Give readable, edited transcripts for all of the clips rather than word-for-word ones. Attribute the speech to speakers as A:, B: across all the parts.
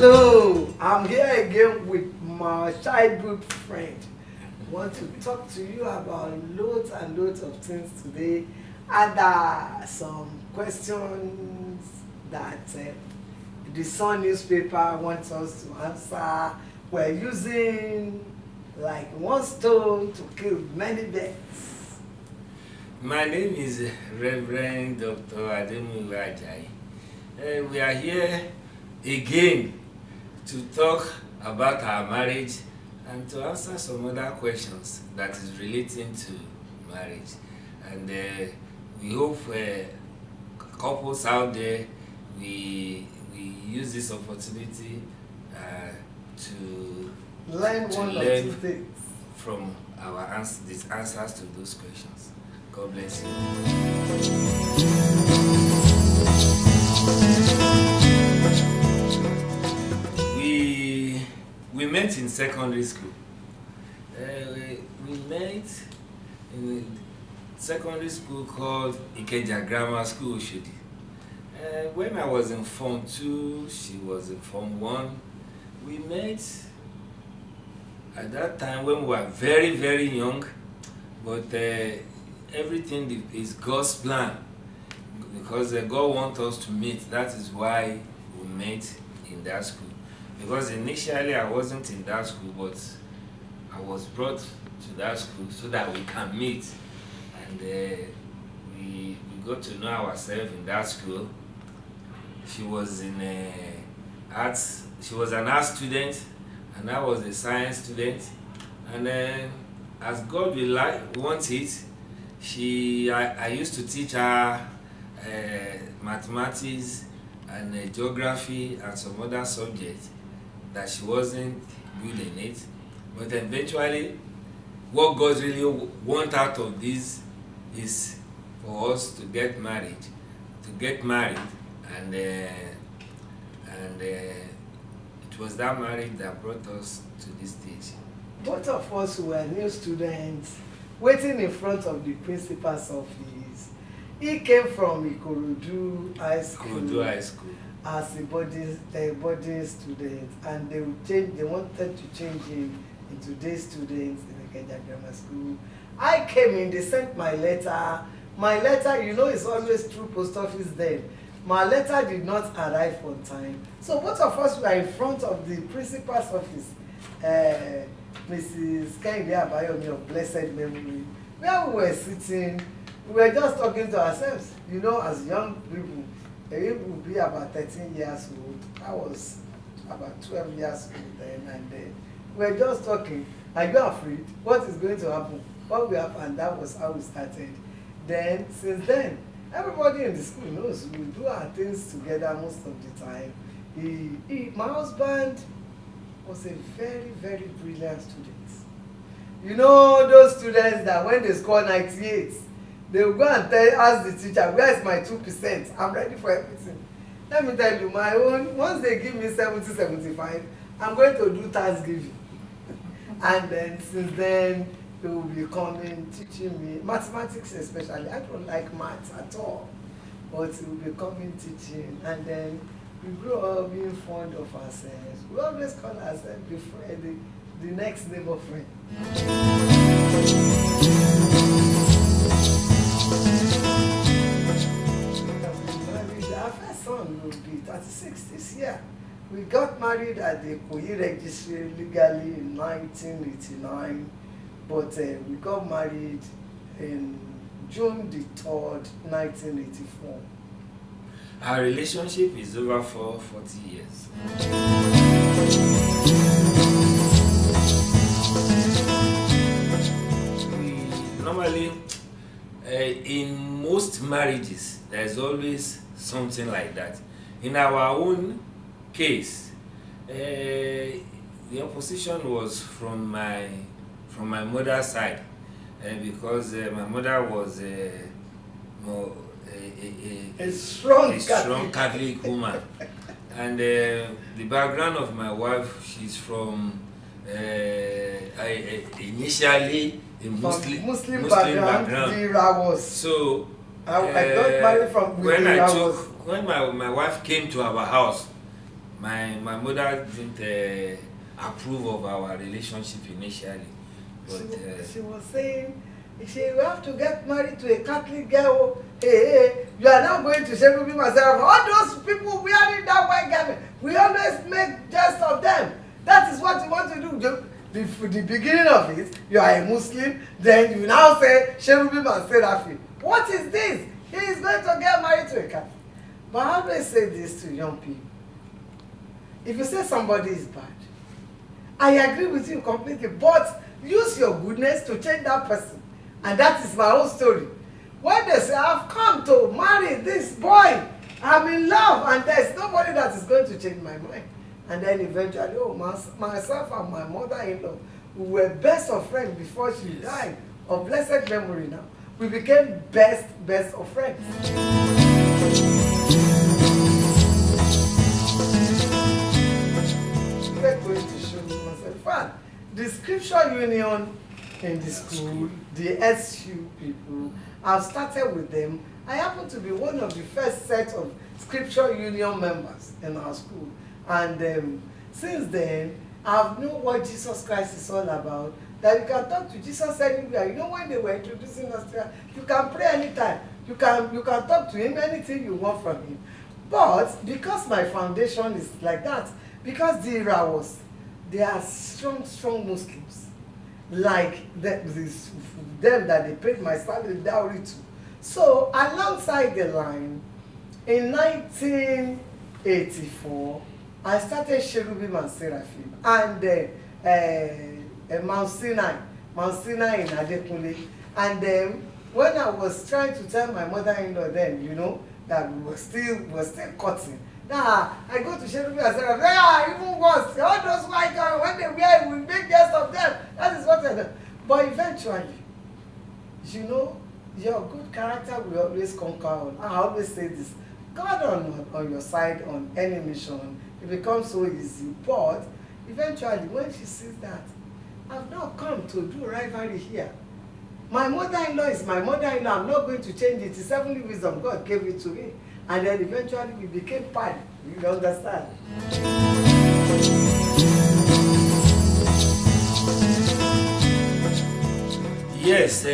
A: Hello, I'm here again with my childhood friend. I want to talk to you about loads and loads of things today, and some questions that the Sun newspaper wants us to answer. We're using like one stone to kill many birds.
B: My name is Reverend Dr. Ademuyiwa Ajayi. We are here again to talk about our marriage and to answer some other questions that is relating to marriage. And we hope couples out there, we use this opportunity to
A: learn one or two things
B: from our these answers to those questions. God bless you. We met in secondary school. We met in a secondary school called Ikeja Grammar School, Oshodi. When I was in Form 2, she was in Form 1. We met at that time when we were very, very young, but everything is God's plan, because God wants us to meet. That is why we met in that school. Because initially I wasn't in that school, but I was brought to that school so that we can meet. And we got to know ourselves in that school. She was in arts. She was an art student, and I was a science student. And as God will want it, I used to teach her mathematics and geography and some other subjects that she wasn't good in it. But eventually, what God really wants out of this is for us to get married, and it was that marriage that brought us to this stage.
A: Both of us were new students waiting in front of the principal's office. He came from Ikorodu High School as a boarding student, and they wanted to change him into day students in Ikeja Grammar School. I came in, they sent my letter. My letter, you know, is always through post office then. My letter did not arrive on time. So both of us were in front of the principal's office, Mrs. Kehinde Abayomi of blessed memory, where we were sitting. We were just talking to ourselves, you know, as young people. He would be about 13 years old. I was about 12 years old then, and we were just talking. Are you afraid? What is going to happen? What will happen? And that was how we started. Then, since then, everybody in the school knows we do our things together most of the time. My husband was a very, very brilliant student. You know those students that when they score 98, they will go and ask the teacher, where is my 2%? I'm ready for everything. Let me tell you, my own, once they give me 70, 75, I'm going to do Thanksgiving. And then since then, they will be coming, teaching me, mathematics especially. I don't like maths at all, but they will be coming, teaching. And then we grew up being fond of ourselves. We always call ourselves the next neighbor friend. Our first son will be 36 this year. We got married at the Koyi registry legally in 1989, but we got married in June the 3rd, 1984.
B: Our relationship is over for 40 years. We normally, in most marriages, there's always something like that. In our own case, the opposition was from my mother's side, because my mother was a strong Catholic woman, and the background of my wife, she's from initially a Muslim background. So I got married from when my wife came to our house, My mother didn't approve of our relationship initially, but
A: She was saying, you have to get married to a Catholic girl. Hey, you are now going to Sherubi myself. All those people wearing that white garment, we always make jest of them. That is what you want to do. The beginning of it, you are a Muslim, then you now say Sherubi and Seraphim. What is this? He is going to get married to a Catholic. But I always say this to young people. If you say somebody is bad, I agree with you completely, but use your goodness to change that person. And that is my own story. When they say, I've come to marry this boy, I'm in love, and there's nobody that is going to change my mind. And then eventually, myself and my mother-in-law, we were best of friends before she died, of blessed memory now. We became best of friends. We're going to show you myself. In fact, the scripture union in the school, the SU people, I've started with them. I happen to be one of the first set of scripture union members in our school. And since then, I've known what Jesus Christ is all about. That you can talk to Jesus anywhere. You know, when they were introducing us, you can pray anytime. You can talk to him, anything you want from him. But because my foundation is like that, because the era was, they are strong Muslims. Like them that they paid my salary dowry to. So alongside the line, in 1984, I started Cherubim and Seraphim and Mount Sinai in Adekunle. And then when I was trying to tell my mother-in-law then, you know, that we were still cutting. Now I go to Cherubim and Seraphim. Even worse, all those white girls, when they wear, we make jest of them. That is what I do. But eventually, you know, your good character will always conquer all. I always say this. God on your side on any mission, it becomes so easy. But eventually, when she sees that, I've not come to do rivalry here. My mother-in-law is my mother-in-law. I'm not going to change it. It's heavenly wisdom. God gave it to me. And then eventually we became part. You understand?
B: Yes,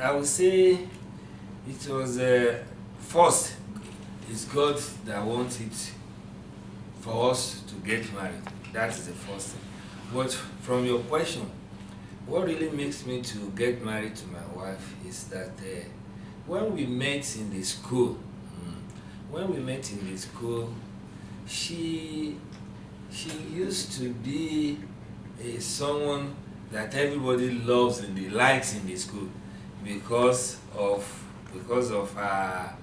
B: I would say it was first, it's God that wanted for us to get married. That is the first thing. But from your question, what really makes me to get married to my wife is that when we met in the school, she used to be someone that everybody loves and likes in the school because of her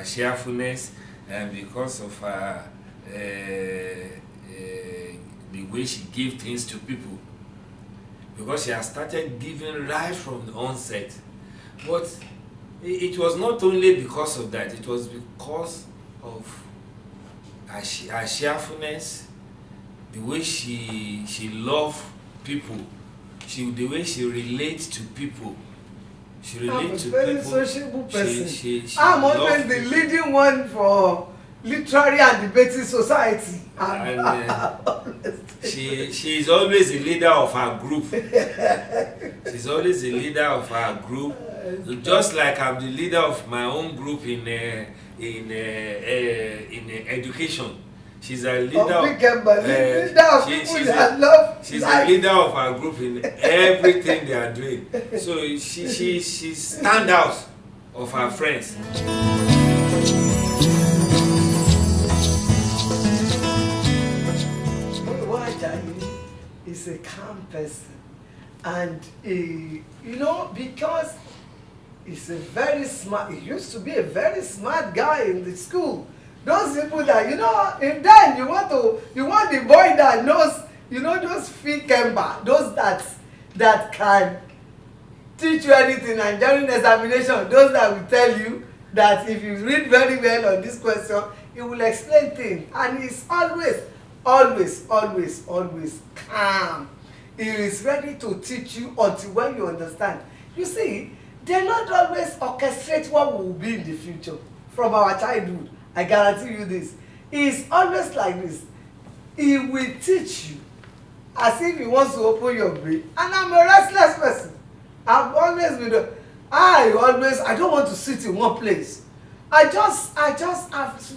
B: cheerfulness and because of her the way she gives things to people. Because she has started giving right from the onset. But it was not only because of that, it was because of her cheerfulness, the way she loves people, the way she relates to people. She relates to people.
A: I'm a very sociable person.
B: She
A: I'm always the leading one for literary and debating society.
B: And she is always the leader of her group. She's always the leader of her group. Just like I'm the leader of my own group in education. She's a leader. She's a leader of her group in everything they are doing. So she stands out of her friends.
A: Ajayi is a calm person, and you know, because he's a very smart. He used to be a very smart guy in the school. Those people that, you know, in then you want the boy that knows, you know, those fit Kemba, those that can teach you anything, and during examination, those that will tell you that if you read very well on this question, it will explain things, and he's always calm. He is ready to teach you until when you understand. You see, they not always orchestrate what will be in the future from our childhood. I guarantee you this. He's always like this. He will teach you as if he wants to open your brain. And I'm a restless person. I've always been I don't want to sit in one place. I've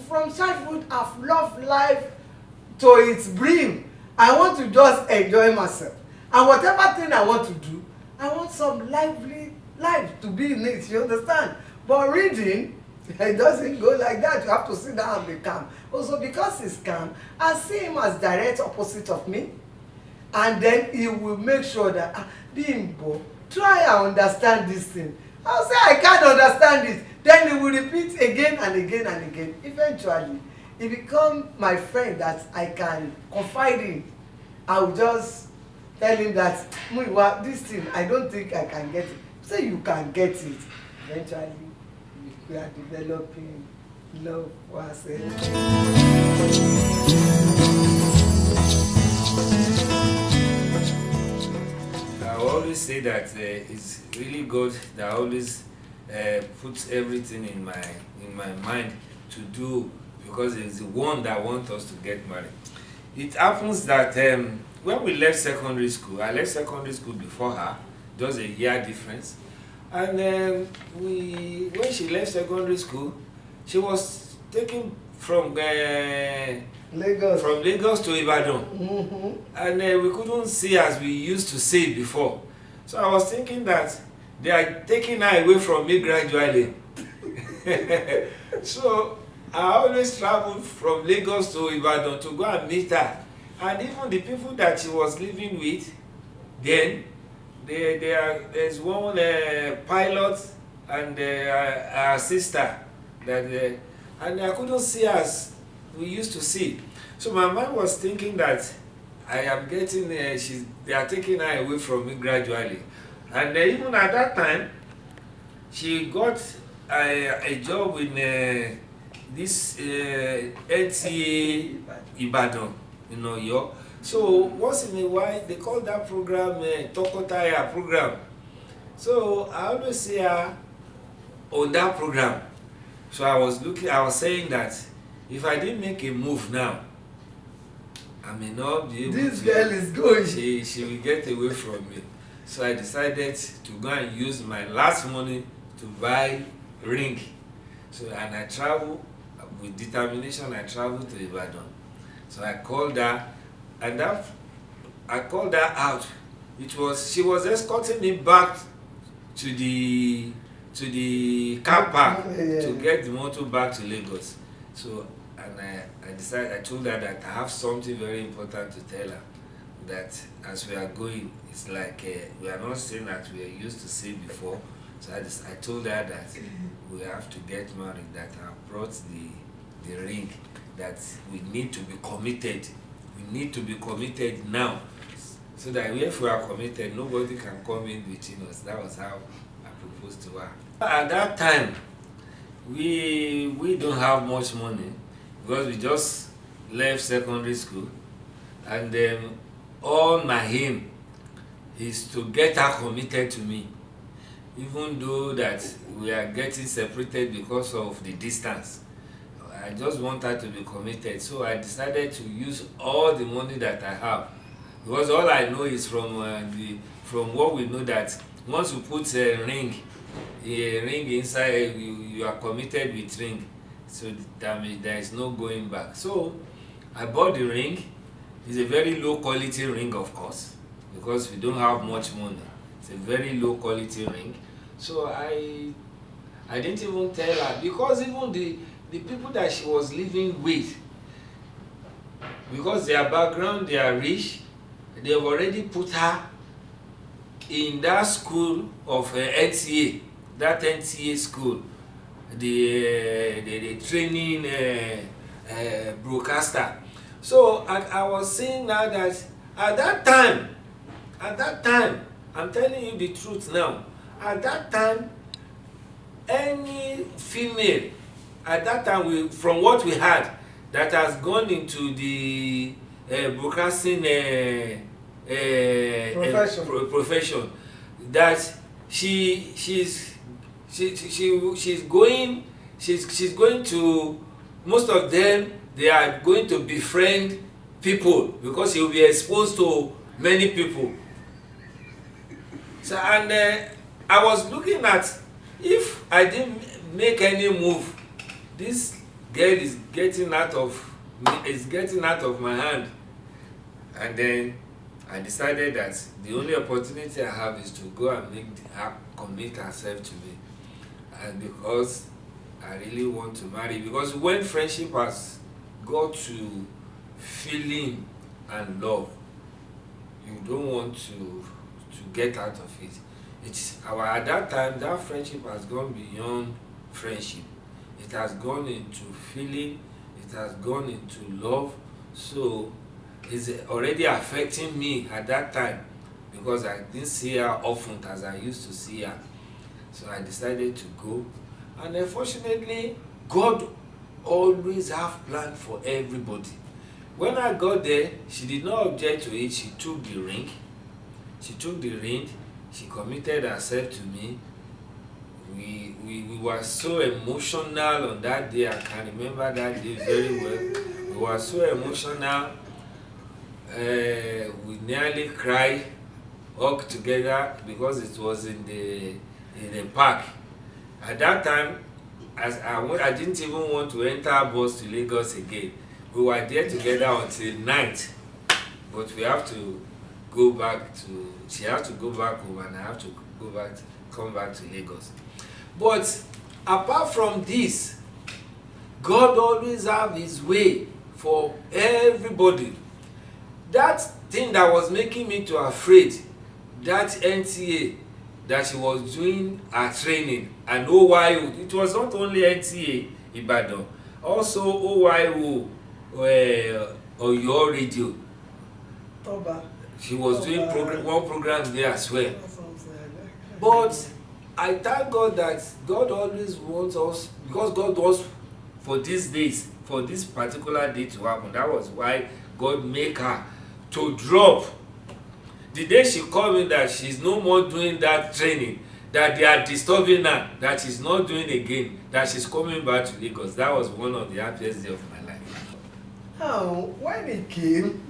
A: from childhood I've loved life to its brim. I want to just enjoy myself. And whatever thing I want to do, I want some lively life to be in it, you understand? But reading, it doesn't go like that. You have to sit down and be calm. Also, because he's calm, I see him as direct opposite of me. And then he will make sure that, Bimbo, try and understand this thing. I'll say, I can't understand it. Then he will repeat again and again and again. Eventually, he becomes my friend that I can confide in. I will just tell him that, Muyiwa, this thing, I don't think I can get it. Say you can get it. Eventually, we are developing love for ourselves.
B: I always say that it's really good that I always puts everything in my mind to do, because it's the one that wants us to get married. It happens that when we left secondary school, I left secondary school before her, just a year difference. And when she left secondary school, she was taken from Lagos to Ibadan. And we couldn't see as we used to see before. So I was thinking that they are taking her away from me gradually. So I always traveled from Lagos to Ibadan to go and meet her. And even the people that she was living with, then there's one pilot and our sister that and I couldn't see as we used to see. So my mind was thinking that I am getting they are taking her away from me gradually. And even at that time, she got a job in this NTA Ibadan, Yo. So once in a while, they call that program Tokotaya program. So I always see her on that program. So I was saying that if I didn't make a move now, I may not be able
A: This girl is going.
B: She will get away from me. So I decided to go and use my last money to buy ring. So and I travel with determination. I traveled to Ibadan. So I called her, and I called her out. She was escorting me back to the car park to get the motor back to Lagos. So and I told her that I have something very important to tell her. That as we are going, it's like we are not saying that we are used to see before. So I told her that we have to get married, that I brought the ring, that we need to be committed. We need to be committed now. So that if we are committed, nobody can come in between us. That was how I proposed to her. At that time, we don't have much money because we just left secondary school, and all my aim is to get her committed to me, even though that we are getting separated because of the distance. I just want her to be committed, so I decided to use all the money that I have, because all I know is from what we know, that once you put a ring inside, you are committed with ring, so that means there is no going back. So I bought the ring. It's a very low quality ring, of course, because we don't have much money. It's a very low quality ring. So I didn't even tell her, because even the people that she was living with, because their background, they are rich, they have already put her in that school of NTA, that NTA school, the training broadcaster. So I was saying now that at that time, I'm telling you the truth now, at that time, any female, at that time, from what we had, that has gone into the broadcasting profession, that she's going to, most of them they are going to befriend people because you will be exposed to many people. So and I was looking at, if I didn't make any move, this girl is getting out of my hand. And then I decided that the only opportunity I have is to go and make her commit herself to me. And because I really want to marry, because when friendship has got to feeling and love, you don't want to get out of it. At that time, that friendship has gone beyond friendship. It has gone into feeling, it has gone into love. So it's already affecting me at that time, because I didn't see her often as I used to see her. So I decided to go. And unfortunately, God always have plan for everybody. When I got there, she did not object to it. She took the ring. She committed herself to me. We were so emotional on that day. I can remember that day very well. We were so emotional. We nearly cried, hugged together, because it was in the park. At that time, as I didn't even want to enter a bus to Lagos again. We were there together until night, but we have to go back to. She has to go back home, and I have to come back to Lagos. But apart from this, God always have His way for everybody. That thing that was making me to afraid, that NTA that she was doing her training, and OYO, it was not only NTA Ibadan, also OYO Oyo Radio.
A: Toba.
B: She was doing one program there as well. But I thank God that God always wants us, because God wants for these days, for this particular day to happen. That was why God made her to drop. The day she called me that she's no more doing that training, that they are disturbing her, that she's not doing again, that she's coming back to Lagos. That was one of the happiest days of my life.
A: Now, when it came,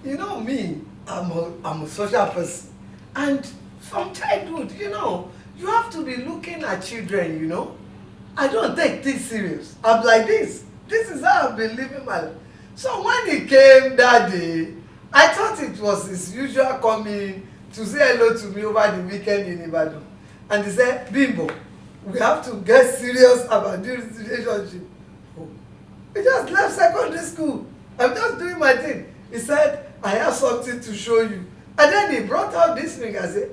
A: you know me, I'm a social person. And from childhood, you have to be looking at children, I don't take things serious. I'm like this. This is how I've been living my life. So when he came that day, I thought it was his usual coming to say hello to me over the weekend in Ibadan. And he said, Bimbo, we have to get serious about this relationship. Oh. He just left secondary school. I'm just doing my thing. He said, I have something to show you. And then he brought out this ring and said,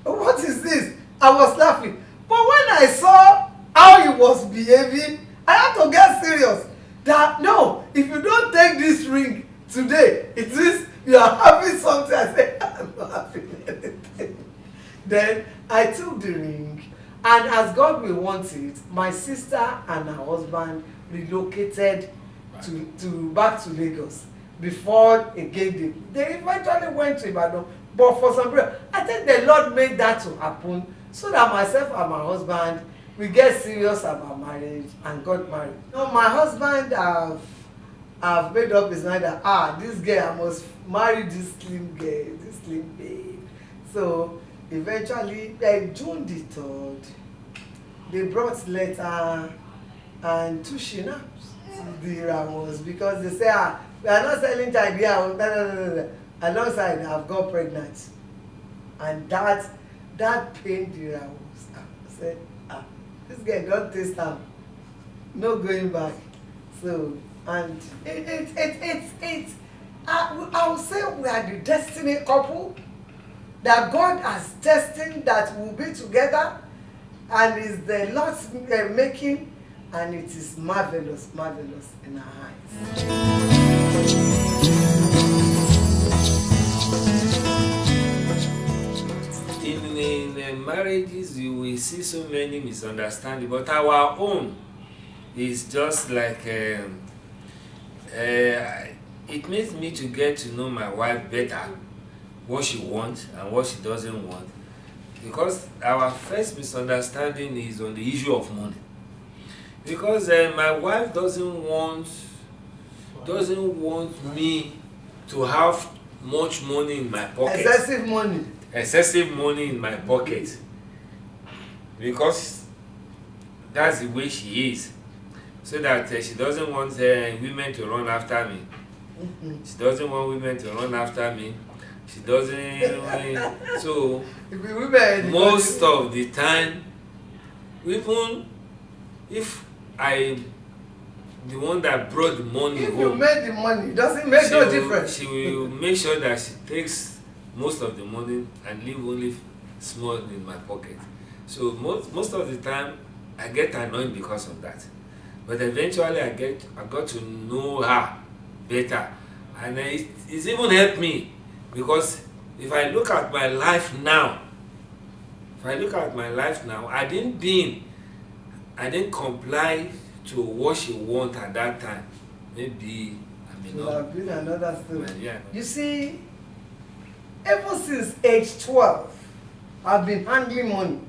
A: what is this? I was laughing. But when I saw how he was behaving, I had to get serious. That no, if you don't take this ring today, it means you are having something. I said, I'm not having anything. Then I took the ring, and as God will want it, my sister and her husband relocated back to Lagos before again they eventually went to Ibadan. But for some reason, I think the Lord made that to happen so that myself and my husband, we get serious about marriage and got married. My husband have made up his mind that this girl, I must marry this slim girl, this slim babe. So eventually, June the 3rd, they brought letter and 2 shinaps to the Ramos, because they say, we are not selling child here. Alongside, I've got pregnant. And that pained the Ramos. I said, this girl don't taste am, no going back. So, and I would say we are the destiny couple that God has destined that will be together, and is the Lord's making, and it is marvelous in our eyes.
B: In marriages, you will see so many misunderstandings, but our own is just like it makes me to get to know my wife better, what she wants and what she doesn't want, because our first misunderstanding is on the issue of money. Because my wife doesn't want me to have much money in my pocket. Excessive money in my pocket. Because that's the way she is. So that she doesn't want women to run after me. She doesn't want women to run after me. She doesn't. So most of the time, even if I the one that brought the money
A: if
B: home,
A: you made the money, it doesn't make no difference.
B: She will make sure that she takes most of the money and leave only small in my pocket. So most of the time I get annoyed because of that. But eventually I got to know her better, and it's even helped me, because if I look at my life now, I didn't comply to what she want at that time. Maybe I may not
A: have been another story.
B: Well, yeah.
A: You see, ever since age 12, I've been handling money.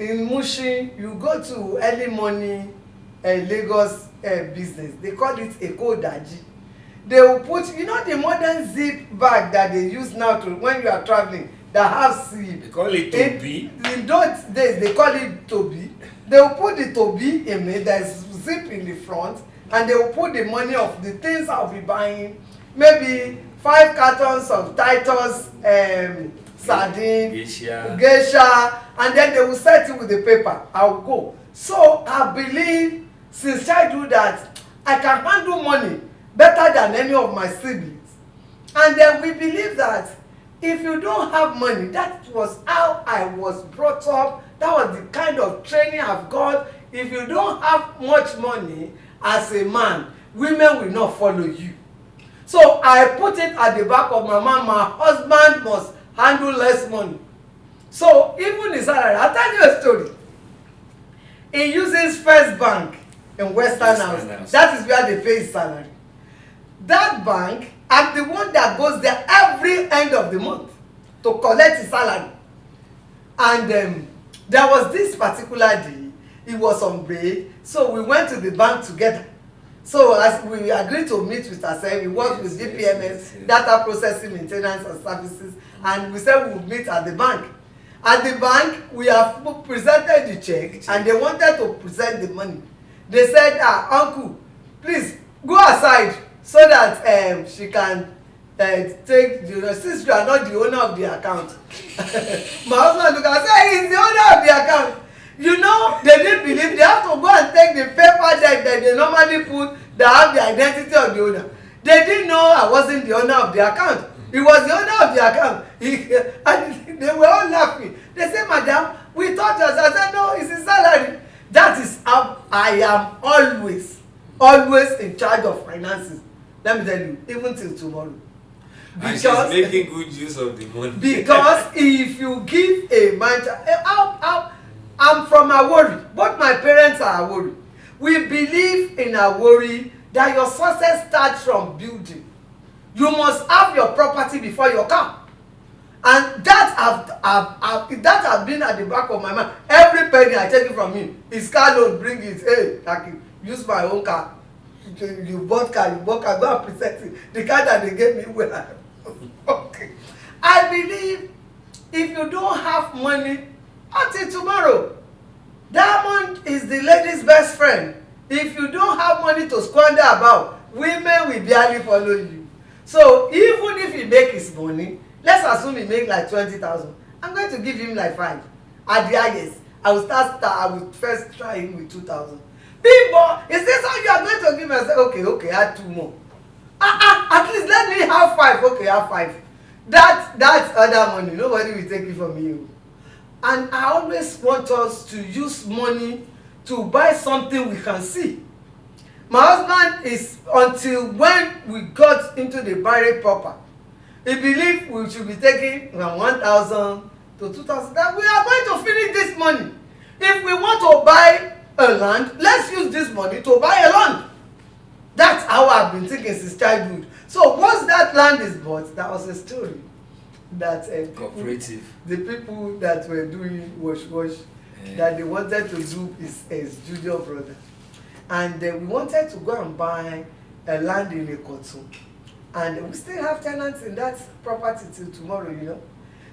A: In Mushin, you go to early morning Lagos business. They call it Eko Daji. They will put, the modern zip bag that they use now to when you are traveling that have zip.
B: They call it Tobi.
A: In those days, they call it Tobi. They will put the Tobi in it. There's zip in the front, and they will put the money of the things I'll be buying. Maybe 5 cartons of Titus sardine, geisha, and then they will set it with the paper. I'll go. So I believe since childhood that I can handle money better than any of my siblings. And then we believe that if you don't have money, that was how I was brought up. That was the kind of training I've got. If you don't have much money as a man, women will not follow you. So I put it at the back of my mind, my husband must handle less money. So even his salary, I'll tell you a story. He uses First Bank in Western House. That is where they pay his salary. That bank, I'm the one that goes there every end of the month to collect his salary. And there was this particular day, he was on break, so we went to the bank together. So as we agreed to meet with ourselves, we worked with DPMS, data processing, maintenance and services, and we said we would meet at the bank. At the bank, we have presented the check, and they wanted to present the money. They said, uncle, please go aside so that she can take since you are not the owner of the account. My husband looked and said, he's the owner of the account. They didn't believe. They have to go and take the paper deck that they normally put that have the identity of the owner. They didn't know I wasn't the owner of the account. He was the owner of the account. And they were all laughing. They said, madam, we thought us. I said, no, it's his salary. That is how I am always in charge of finances. Let me tell you, even till tomorrow.
B: Because and she's making good use of the money.
A: Because if you give a man, I'm from Awori. Both my parents are Awori. We believe in Awori that your success starts from building. You must have your property before your car. And that has been at the back of my mind. Every penny I take it from him, his car loan, bring it. Hey, I use my own car. You bought car, go and present it. The car that they gave me, okay. I believe if you don't have money, until tomorrow, diamond is the lady's best friend. If you don't have money to squander about, women will barely follow you. So even if he make his money, let's assume he make like 20,000. I'm going to give him like 5. At the highest, I will first try him with 2,000. Bimbo, is this how you are going to give me? I say, okay, add 2 more. At least let me have 5. Okay, have 5. That's other money. Nobody will take it from you. And I always want us to use money to buy something we can see. My husband is, until when we got into the barrack proper, he believed we should be taking from 1,000 to 2,000. That we are going to finish this money. If we want to buy a land, let's use this money to buy a land. That's how I've been thinking since childhood. So once that land is bought, that was a story. That
B: cooperative.
A: The people that were doing wash that they wanted to do his junior brother. And we wanted to go and buy a land in Ikotu. And we still have tenants in that property till tomorrow, you know.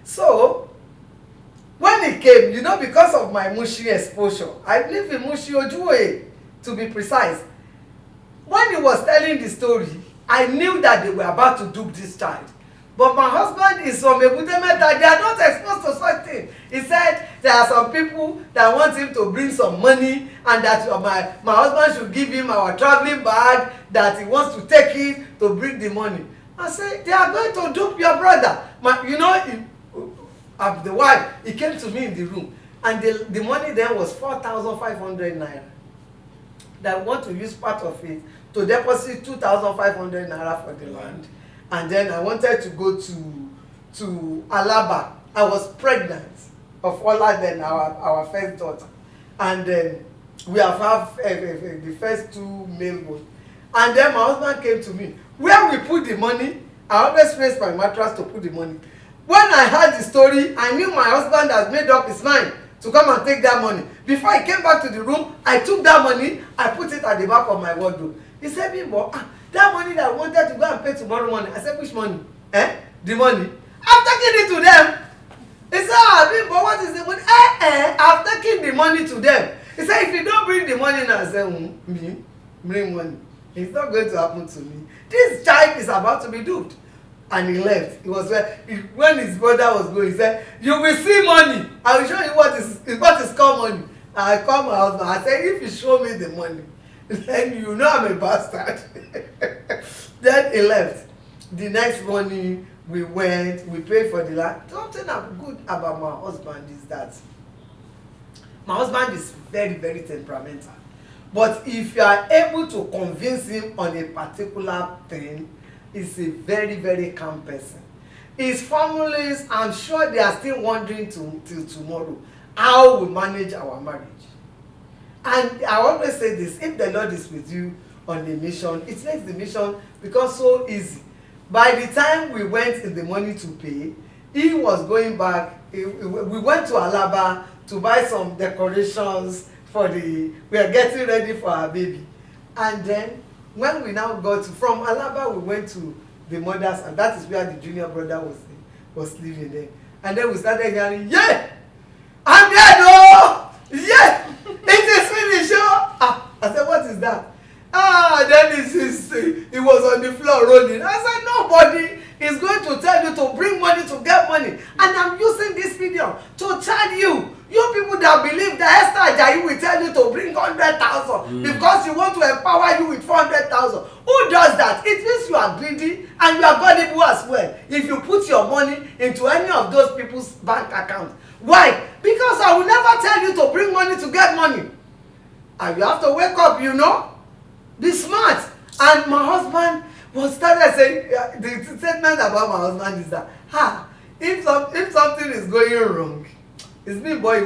A: So, when he came, you know, because of my Mushi exposure, I live in Mushi Ojuwe, to be precise. When he was telling the story, I knew that they were about to dupe this child. But my husband is from Ebutemeta. They are not exposed to such things. He said there are some people that want him to bring some money, and that my husband should give him our traveling bag, that he wants to take it to bring the money. I said, they are going to dupe your brother. You know, the wife, he came to me in the room, and the money then was 4,500 naira. That want to use part of it to deposit 2,500 naira for the land. And then I wanted to go to Alaba. I was pregnant of Ola, then our first daughter. And then we have the first two male ones. And then my husband came to me. Where we put the money, I always raise my mattress to put the money. When I heard the story, I knew my husband had made up his mind to come and take that money. Before I came back to the room, I took that money, I put it at the back of my wardrobe. He said, Bimbo, that money that I wanted to go and pay tomorrow morning. I said, which money? The money. I'm taking it to them. He said, Bimbo, what is the money? I'm taking the money to them. He said, if you don't bring the money now, I said, bring money. It's not going to happen to me. This child is about to be duped. And he left. He was when his brother was going, he said, you will see money. I will show you what is called money. I called my husband. I said, if you show me the money, then you know I'm a bastard. Then he left. The next morning we went, we paid for the land. Something good about my husband is that my husband is very, very temperamental. But if you are able to convince him on a particular thing, he's a very, very calm person. His families, I'm sure they are still wondering till tomorrow how we manage our marriage. And I always say this, if the Lord is with you on a mission, it makes the mission become so easy. By the time we went in the morning to pay, he was going back. We went to Alaba to buy some decorations for we are getting ready for our baby. And then when we now got from Alaba, we went to the mother's, and that is where the junior brother was living there. And then we started hearing, yeah, I'm there, no, yeah, it is finished. I said, what is that? Then he was on the floor rolling. I said, nobody is going to tell you to bring money to get money. And I'm using this video to tell you people that believe that Esther Ajayi will tell you to bring 100,000 because you want to empower you with 400,000. Who does that? It means you are greedy and you are gullible as well. If you put your money into any of those people's bank accounts. Why? Because I will never tell you to bring money to get money. And you have to wake up, you know. Be smart. And my husband was started saying, the statement about my husband is that, if something is going wrong, it's me, boy,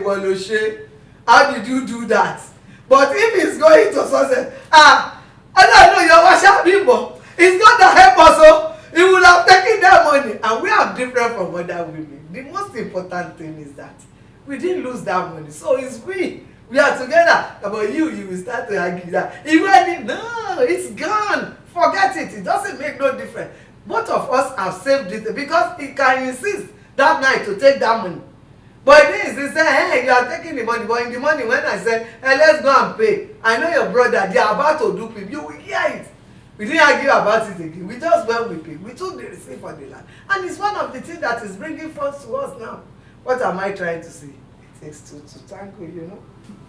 A: how did you do that? But if it's going to success, I don't know, your washer Bimbo, it's not the help also. He will have taken that money. And we are different from other women. The most important thing is that we didn't lose that money. So it's we are together. But you will start to argue that no, it's gone. Forget it. It doesn't make no difference. Both of us have saved it because he can insist that night to take that money. But this, he said, hey, you are taking the money. But in the morning, when I said, hey, let's go and pay, I know your brother, they are about to dupe him. You will hear it. We didn't argue about it again. We just went with it. We took the receipt for the land. And it's one of the things that is bringing funds to us now. What am I trying to say? It takes two to tango, you know.